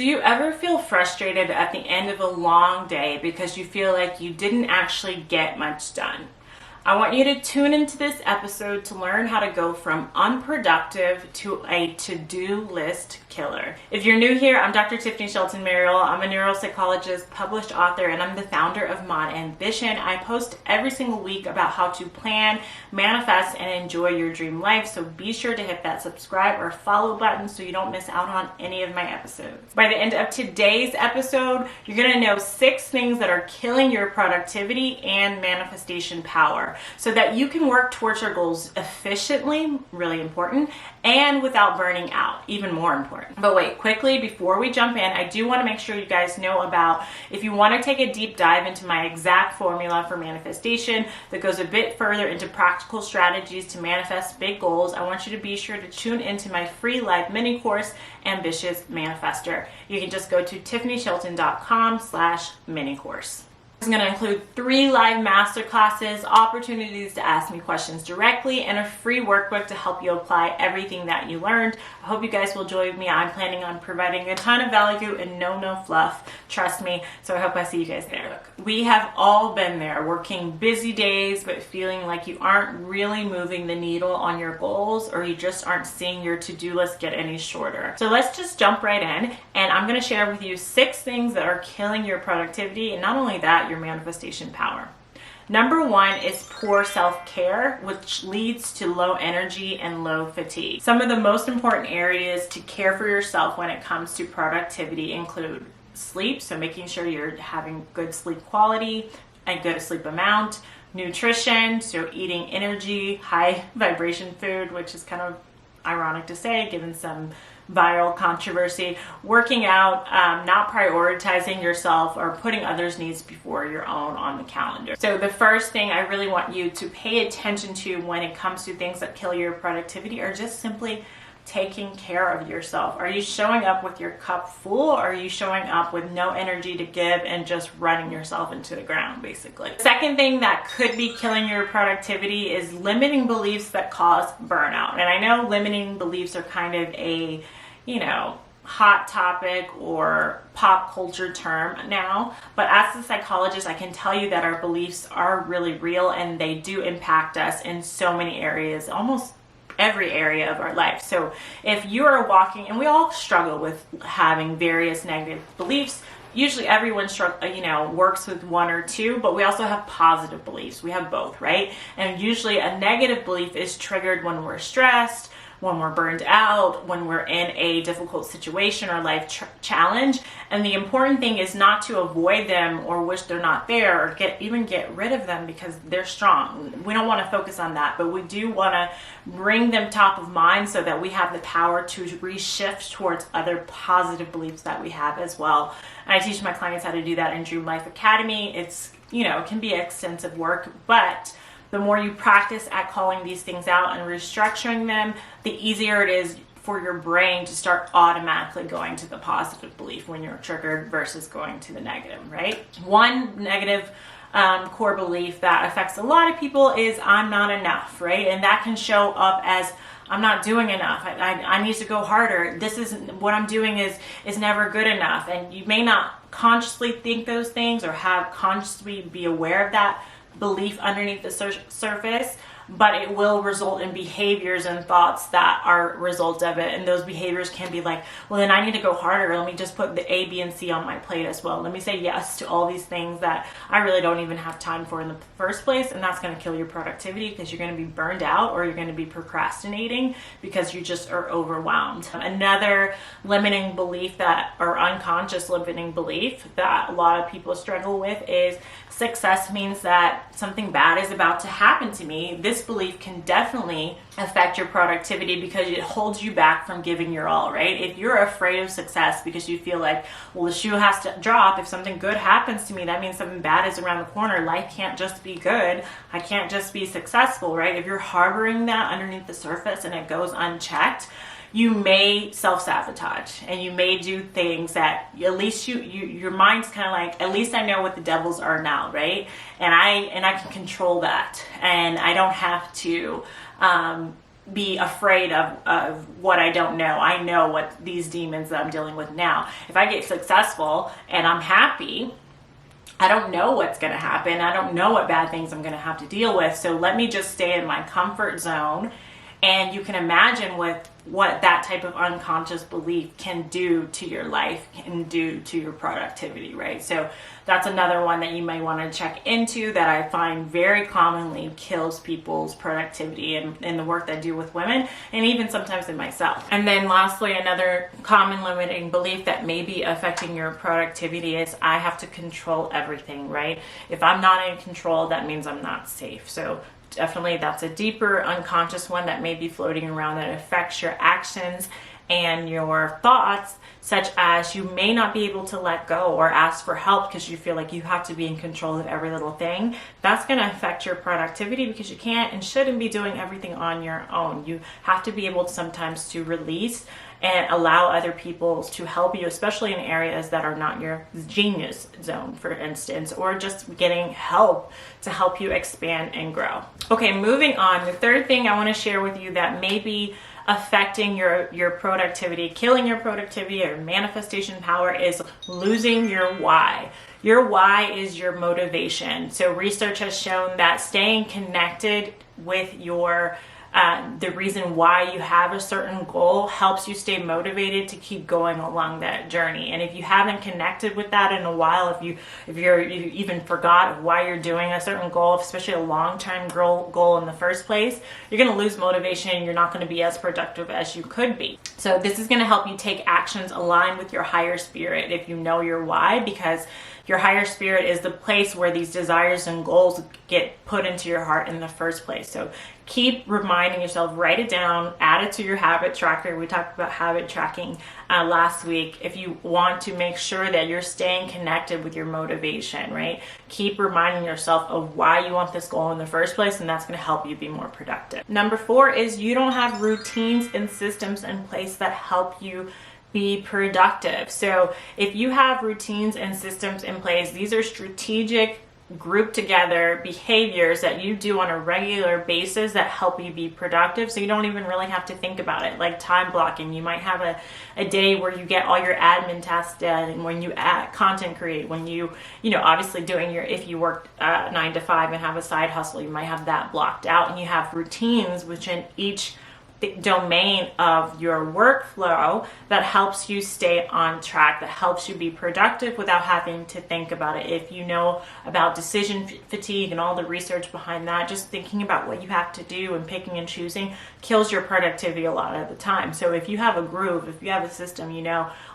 Do you ever feel frustrated at the end of a long day because you feel like you didn't actually get much done? I want you to tune into this episode to learn how to go from unproductive to a to-do list killer. If you're new here, I'm Dr. Tiffany Shelton Merrill. I'm a neuropsychologist, published author, and I'm the founder of Mod Ambition. I post every single week about how to plan, manifest, and enjoy your dream life. So be sure to hit that subscribe or follow button so you don't miss out on any of my episodes. By the end of today's episode, you're going to know 6 things that are killing your productivity and manifestation power, so that you can work towards your goals efficiently, really important, and without burning out, even more important. But wait, quickly, before we jump in, I do want to make sure you guys know about, if you want to take a deep dive into my exact formula for manifestation that goes a bit further into practical strategies to manifest big goals, I want you to be sure to tune into my free live mini course, Ambitious Manifester. You can just go to tiffanyShelton.com/mini course. It's going to include 3 live masterclasses, opportunities to ask me questions directly, and a free workbook to help you apply everything that you learned. I hope you guys will join me. I'm planning on providing a ton of value and no fluff. Trust me. So I hope I see you guys there. We have all been there, working busy days, but feeling like you aren't really moving the needle on your goals, or you just aren't seeing your to-do list get any shorter. So let's just jump right in, and I'm going to share with you 6 things that are killing your productivity, and not only that, your manifestation power. Number 1 is poor self-care, which leads to low energy and low fatigue. Some of the most important areas to care for yourself when it comes to productivity include sleep, so making sure you're having good sleep quality and good sleep amount, nutrition, so eating energy, high vibration food, which is kind of ironic to say given some viral controversy, working out, not prioritizing yourself or putting others' needs before your own on the calendar. So the first thing I really want you to pay attention to when it comes to things that kill your productivity are just simply taking care of yourself. Are you showing up with your cup full, or are you showing up with no energy to give and just running yourself into the ground, basically? The second thing that could be killing your productivity is limiting beliefs that cause burnout. And I know limiting beliefs are kind of a, hot topic or pop culture term now, but as a psychologist, I can tell you that our beliefs are really real and they do impact us in so many areas, almost every area of our life. So if you are walking, and we all struggle with having various negative beliefs, usually everyone works with 1 or 2, but we also have positive beliefs. We have both, right? And usually a negative belief is triggered when we're stressed, when we're burned out, when we're in a difficult situation or life challenge. And the important thing is not to avoid them or wish they're not there or even get rid of them because they're strong. We don't want to focus on that, but we do want to bring them top of mind so that we have the power to reshift towards other positive beliefs that we have as well. And I teach my clients how to do that in Dream Life Academy. It's, it can be extensive work, but the more you practice at calling these things out and restructuring them, the easier it is for your brain to start automatically going to the positive belief when you're triggered versus going to the negative, right? One negative core belief that affects a lot of people is I'm not enough, right? And that can show up as I'm not doing enough. I need to go harder. This isn't what I'm doing is never good enough. And you may not consciously think those things or have consciously be aware of that belief underneath the surface, but it will result in behaviors and thoughts that are a result of it. And those behaviors can be like, well, then I need to go harder. Let me just put the A, B, and C on my plate as well. Let me say yes to all these things that I really don't even have time for in the first place. And that's going to kill your productivity because you're going to be burned out or you're going to be procrastinating because you just are overwhelmed. Another limiting belief or unconscious limiting belief that a lot of people struggle with is success means that something bad is about to happen to me. This belief can definitely affect your productivity because it holds you back from giving your all, right? If you're afraid of success because you feel like, well, the shoe has to drop. If something good happens to me, that means something bad is around the corner. Life can't just be good. I can't just be successful, right? If you're harboring that underneath the surface and it goes unchecked, you may self-sabotage and you may do things that at least your mind's kind of like, at least I know what the devils are now, right? And I can control that, and I don't have to be afraid of what I don't know. I know what these demons that I'm dealing with now. If I get successful and I'm happy, I don't know what's going to happen. I don't know what bad things I'm going to have to deal with. So let me just stay in my comfort zone. And you can imagine with what that type of unconscious belief can do to your life, can do to your productivity, right? So that's another one that you may want to check into that I find very commonly kills people's productivity in the work that I do with women, and even sometimes in myself. And then lastly, another common limiting belief that may be affecting your productivity is I have to control everything, right? If I'm not in control, that means I'm not safe. So definitely that's a deeper unconscious one that may be floating around that affects your actions and your thoughts, such as you may not be able to let go or ask for help because you feel like you have to be in control of every little thing. That's going to affect your productivity because you can't and shouldn't be doing everything on your own. You have to be able to sometimes to release and allow other people to help you, especially in areas that are not your genius zone, for instance, or just getting help to help you expand and grow. Okay, moving on. The third thing I want to share with you that may be affecting your productivity, killing your productivity or manifestation power is losing your why. Your why is your motivation. So research has shown that staying connected with your the reason why you have a certain goal helps you stay motivated to keep going along that journey. And if you haven't connected with that in a while, if you even forgot of why you're doing a certain goal, especially a long-term goal in the first place, you're going to lose motivation and you're not going to be as productive as you could be. So this is going to help you take actions aligned with your higher spirit if you know your why, because your higher spirit is the place where these desires and goals get put into your heart in the first place. So keep reminding yourself, write it down, add it to your habit tracker. We talked about habit tracking last week. If you want to make sure that you're staying connected with your motivation, right? Keep reminding yourself of why you want this goal in the first place, and that's going to help you be more productive. Number 4 is you don't have routines and systems in place that help you be productive. So if you have routines and systems in place, these are strategic, group together behaviors that you do on a regular basis that help you be productive, so you don't even really have to think about it. Like time blocking, you might have a day where you get all your admin tasks done, and when you content create, when you obviously doing your, if you work 9 to 5 and have a side hustle, you might have that blocked out, and you have routines within each domain of your workflow that helps you stay on track, that helps you be productive without having to think about it. If you know about decision fatigue and all the research behind that, just thinking about what you have to do and picking and choosing kills your productivity a lot of the time. So if you have a groove, if you have a system,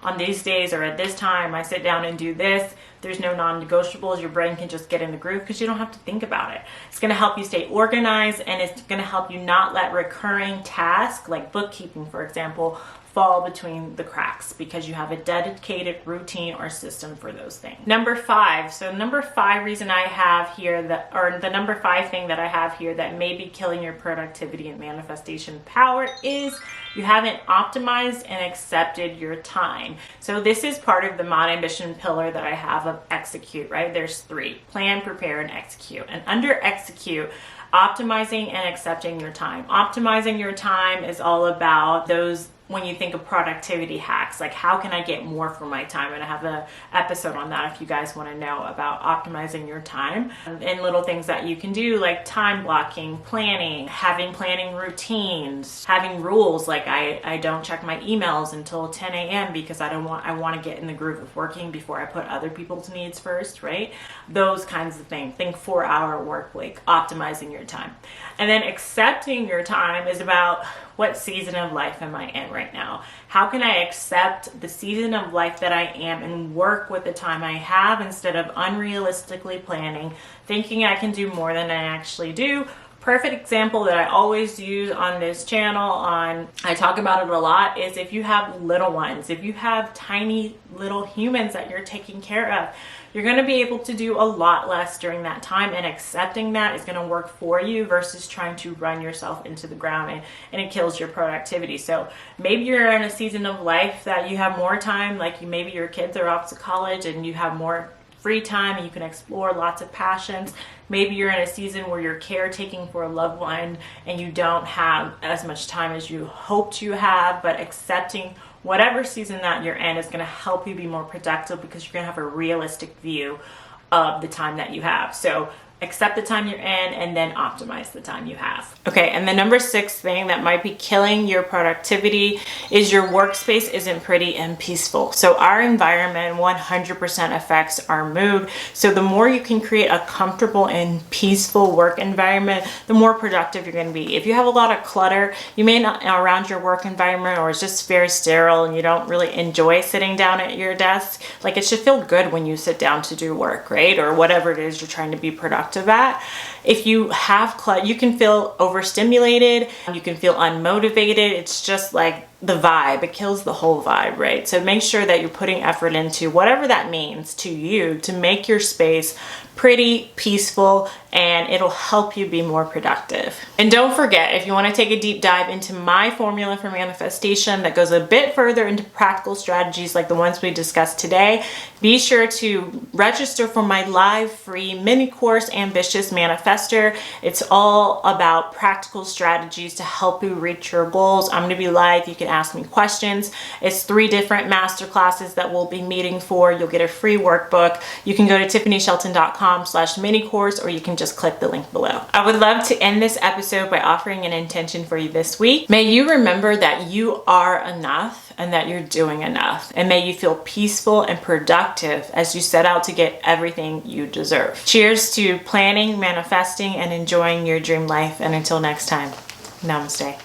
on these days or at this time I sit down and do this, there's no non-negotiables, your brain can just get in the groove because you don't have to think about it. It's going to help you stay organized, and it's going to help you not let recurring tasks like bookkeeping, for example, fall between the cracks because you have a dedicated routine or system for those things. Number 5. So number 5 reason I have here the number 5 thing that I have here that may be killing your productivity and manifestation power is you haven't optimized and accepted your time. So this is part of the Mod Ambition pillar that I have of execute, right? There's 3: plan, prepare, and execute. And under execute, optimizing and accepting your time. Optimizing your time is all about those, when you think of productivity hacks, like how can I get more for my time? And I have an episode on that if you guys want to know about optimizing your time and little things that you can do, like time blocking, planning, having planning routines, having rules like I don't check my emails until 10 a.m. because I want to get in the groove of working before I put other people's needs first, right? Those kinds of things. Think 4-hour work week, optimizing your time. And then accepting your time is about what season of life am I in right now? How can I accept the season of life that I am and work with the time I have instead of unrealistically planning, thinking I can do more than I actually do? Perfect example that I always use on this channel, I talk about it a lot, is if you have little ones, if you have tiny little humans that you're taking care of, you're going to be able to do a lot less during that time, and accepting that is going to work for you versus trying to run yourself into the ground, and it kills your productivity. So maybe you're in a season of life that you have more time, like maybe your kids are off to college and you have more free time and you can explore lots of passions. Maybe you're in a season where you're caretaking for a loved one and you don't have as much time as you hoped you have, but accepting whatever season that you're in is going to help you be more productive because you're going to have a realistic view of the time that you have. So accept the time you're in and then optimize the time you have. Okay, and the number 6 thing that might be killing your productivity is your workspace isn't pretty and peaceful. So our environment 100% affects our mood. So the more you can create a comfortable and peaceful work environment, the more productive you're going to be. If you have a lot of clutter, you may not around your work environment, or it's just very sterile and you don't really enjoy sitting down at your desk, like it should feel good when you sit down to do work, right? Or whatever it is you're trying to be productive at. If you have clutter, you can feel overstimulated, you can feel unmotivated. It's just like the vibe, it kills the whole vibe, right? So make sure that you're putting effort into whatever that means to you to make your space pretty, peaceful, and it'll help you be more productive. And don't forget, if you want to take a deep dive into my formula for manifestation that goes a bit further into practical strategies like the ones we discussed today, be sure to register for my live free mini course, Ambitious Manifester. It's all about practical strategies to help you reach your goals. I'm going to be live. You can ask me questions. It's 3 different master classes that we'll be meeting for. You'll get a free workbook. You can go to tiffanyShelton.com/mini course, or you can just click the link below. I would love to end this episode by offering an intention for you this week. May you remember that you are enough and that you're doing enough. And may you feel peaceful and productive as you set out to get everything you deserve. Cheers to planning, manifesting, and enjoying your dream life. And until next time, namaste.